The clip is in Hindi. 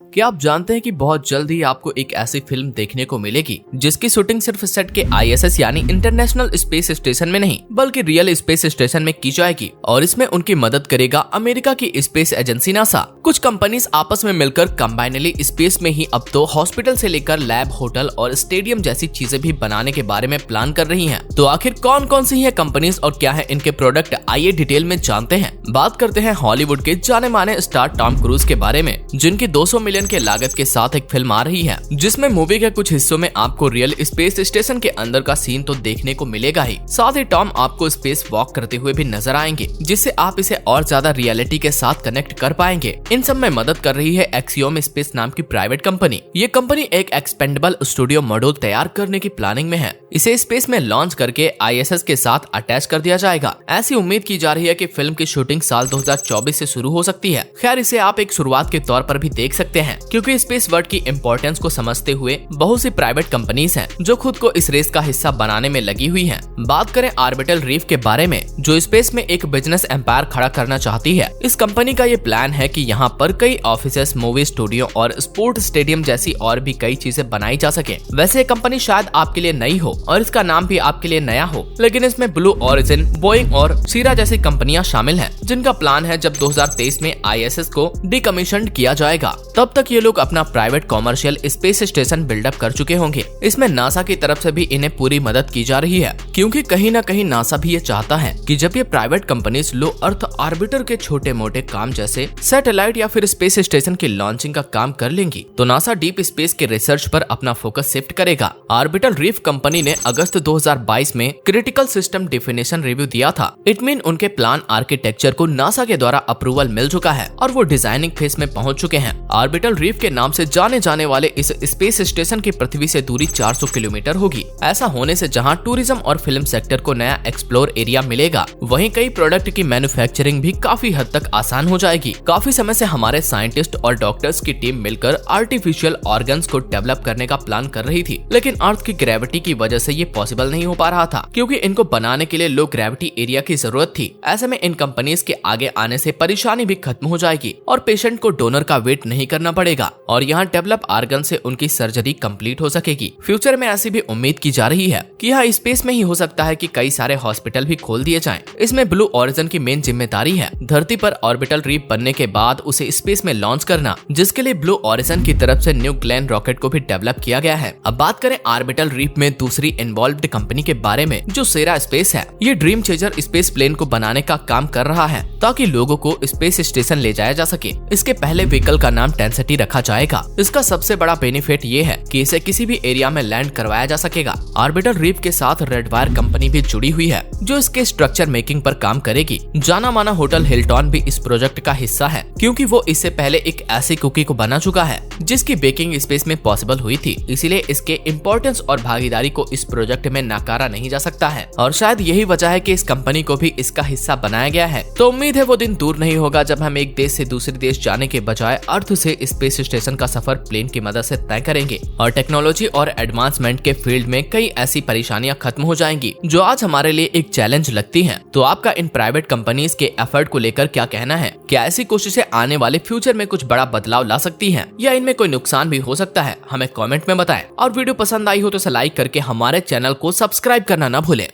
क्या आप जानते हैं कि बहुत जल्द ही आपको एक ऐसी फिल्म देखने को मिलेगी जिसकी शूटिंग सिर्फ सेट के आईएसएस यानी इंटरनेशनल स्पेस स्टेशन में नहीं बल्कि रियल स्पेस स्टेशन में की जाएगी और इसमें उनकी मदद करेगा अमेरिका की स्पेस एजेंसी नासा। कुछ कंपनीज आपस में मिलकर कंबाइनली स्पेस में ही अब तो हॉस्पिटल से लेकर लैब, होटल और स्टेडियम जैसी चीजें भी बनाने के बारे में प्लान कर रही है। तो आखिर कौन कौन सी है कंपनीज और क्या है इनके प्रोडक्ट, आइए डिटेल में जानते हैं। बात करते हैं हॉलीवुड के जाने माने स्टार टॉम क्रूज के बारे में, जिनकी 200 मिलियन के लागत के साथ एक फिल्म आ रही है जिसमें मूवी के कुछ हिस्सों में आपको रियल स्पेस स्टेशन के अंदर का सीन तो देखने को मिलेगा ही, साथ ही टॉम आपको स्पेस वॉक करते हुए भी नजर आएंगे जिससे आप इसे और ज्यादा रियलिटी के साथ कनेक्ट कर पाएंगे। इन सब में मदद कर रही है एक्सियोम स्पेस नाम की प्राइवेट कंपनी। ये कंपनी एक एक्सपेंडेबल स्टूडियो मॉड्यूल तैयार करने की प्लानिंग में है। इसे स्पेस में लॉन्च करके आईएसएस के साथ अटैच कर दिया जाएगा। ऐसी उम्मीद की जा रही है कि फिल्म की शूटिंग साल 2024 से शुरू हो सकती है। खैर, इसे आप एक शुरुआत के तौर पर भी देख सकते हैं क्योंकि स्पेस वर्ल्ड की इम्पोर्टेंस को समझते हुए बहुत सी प्राइवेट कंपनीज हैं जो खुद को इस रेस का हिस्सा बनाने में लगी हुई हैं। बात करें ऑर्बिटल रीफ के बारे में, जो स्पेस में एक बिजनेस एम्पायर खड़ा करना चाहती है। इस कंपनी का ये प्लान है कि यहाँ पर कई ऑफिसेस, मूवी स्टूडियो और स्पोर्ट स्टेडियम जैसी और भी कई चीजें बनाई जा सके। वैसे ये कंपनी शायद आपके लिए नई हो और इसका नाम भी आपके लिए नया हो, लेकिन इसमें ब्लू ओरिजिन, बोइंग और सीरा जैसी कंपनियां शामिल हैं, जिनका प्लान है जब 2023 में आईएसएस को डिकमीशन किया जाएगा तब तक ये लोग अपना private commercial space station build up कर चुके होंगे। इसमें नासा की तरफ से भी इन्हें पूरी मदद की जा रही है क्योंकि कहीं ना कहीं नासा भी ये चाहता है कि जब ये प्राइवेट कंपनीज लो अर्थ ऑर्बिटर के छोटे मोटे काम जैसे सैटेलाइट या फिर स्पेस स्टेशन की लॉन्चिंग का काम कर लेंगी तो नासा डीप स्पेस के रिसर्च पर अपना फोकस शिफ्ट करेगा। ऑर्बिटल रीफ कंपनी ने अगस्त 2022 में क्रिटिकल सिस्टम डेफिनेशन रिव्यू दिया था। इट मीन उनके प्लान आर्किटेक्चर को नासा के द्वारा अप्रूवल मिल चुका है और वो डिजाइनिंग फेज में पहुंच चुके हैं। ऑर्बिटल रीफ के नाम से जाने जाने वाले इस स्पेस स्टेशन की पृथ्वी से दूरी 400 किलोमीटर होगी। ऐसा होने से जहां टूरिज्म और फिल्म सेक्टर को नया एक्सप्लोर एरिया मिलेगा, वहीं कई प्रोडक्ट की मैन्युफैक्चरिंग भी काफी हद तक आसान हो जाएगी। काफी समय से हमारे साइंटिस्ट और डॉक्टर्स की टीम मिलकर आर्टिफिशियल ऑर्गन्स को डेवलप करने का प्लान कर रही थी, लेकिन अर्थ की ग्रेविटी की वजह से ये पॉसिबल नहीं हो पा रहा था क्योंकि इनको बनाने के लिए लो ग्रेविटी एरिया की जरूरत थी। ऐसे में इन कंपनीज के आगे आने से परेशानी भी खत्म हो जाएगी और पेशेंट को डोनर का वेट नहीं करना पड़ेगा और यहाँ डेवलप ऑर्गन से उनकी सर्जरी कंप्लीट हो सकेगी। फ्यूचर में ऐसी भी उम्मीद की जा रही है कि यहाँ स्पेस में ही हो सकता है कि कई सारे हॉस्पिटल भी खोल दिए जाएं। इसमें ब्लू ओरिजिन की मेन जिम्मेदारी है धरती पर ऑर्बिटल रीफ बनने के बाद उसे स्पेस में लॉन्च करना, जिसके लिए ब्लू ओरिजिन की तरफ से न्यू ग्लेन रॉकेट को भी डेवलप किया गया है। अब बात करें ऑर्बिटल रीफ में दूसरी इन्वॉल्व्ड कंपनी के बारे में, जो सेरा स्पेस है। ये ड्रीम चेजर स्पेस प्लेन को बनाने का काम कर रहा है ताकि लोगों को स्पेस स्टेशन ले जाया जा सके। इसके पहले व्हीकल का नाम टेंसिटी रखा जाएगा। इसका सबसे बड़ा बेनिफिट ये है कि इसे किसी भी एरिया में लैंड करवाया जा सकेगा। ऑर्बिटल रीफ के साथ रेडवायर कंपनी भी जुड़ी हुई है जो इसके स्ट्रक्चर मेकिंग पर काम करेगी। जाना माना होटल हिल्टन भी इस प्रोजेक्ट का हिस्सा है क्योंकि वो इससे पहले एक ऐसी कुकी को बना चुका है जिसकी बेकिंग स्पेस में पॉसिबल हुई थी। इसीलिए इसके इम्पोर्टेंस और भागीदारी को इस प्रोजेक्ट में नकारा नहीं जा सकता है और शायद यही वजह है कि इस कंपनी को भी इसका हिस्सा बनाया गया है। तो उम्मीद है वो दिन दूर नहीं होगा जब हम एक देश से दूसरे देश जाने के बजाय अर्थ से स्पेस स्टेशन का सफर प्लेन की मदद से तय करेंगे और टेक्नोलॉजी और एडवांसमेंट के फील्ड में कई ऐसी परेशानियां खत्म हो जाएंगी जो आज हमारे लिए एक चैलेंज लगती हैं। तो आपका इन प्राइवेट कंपनीज के एफर्ट को लेकर क्या कहना है? क्या ऐसी कोशिशें आने वाले फ्यूचर में कुछ बड़ा बदलाव ला सकती हैं या इनमें कोई नुकसान भी हो सकता है? हमें कमेंट में बताएं और वीडियो पसंद आई हो तो इसे लाइक करके हमारे चैनल को सब्सक्राइब करना न भूलें।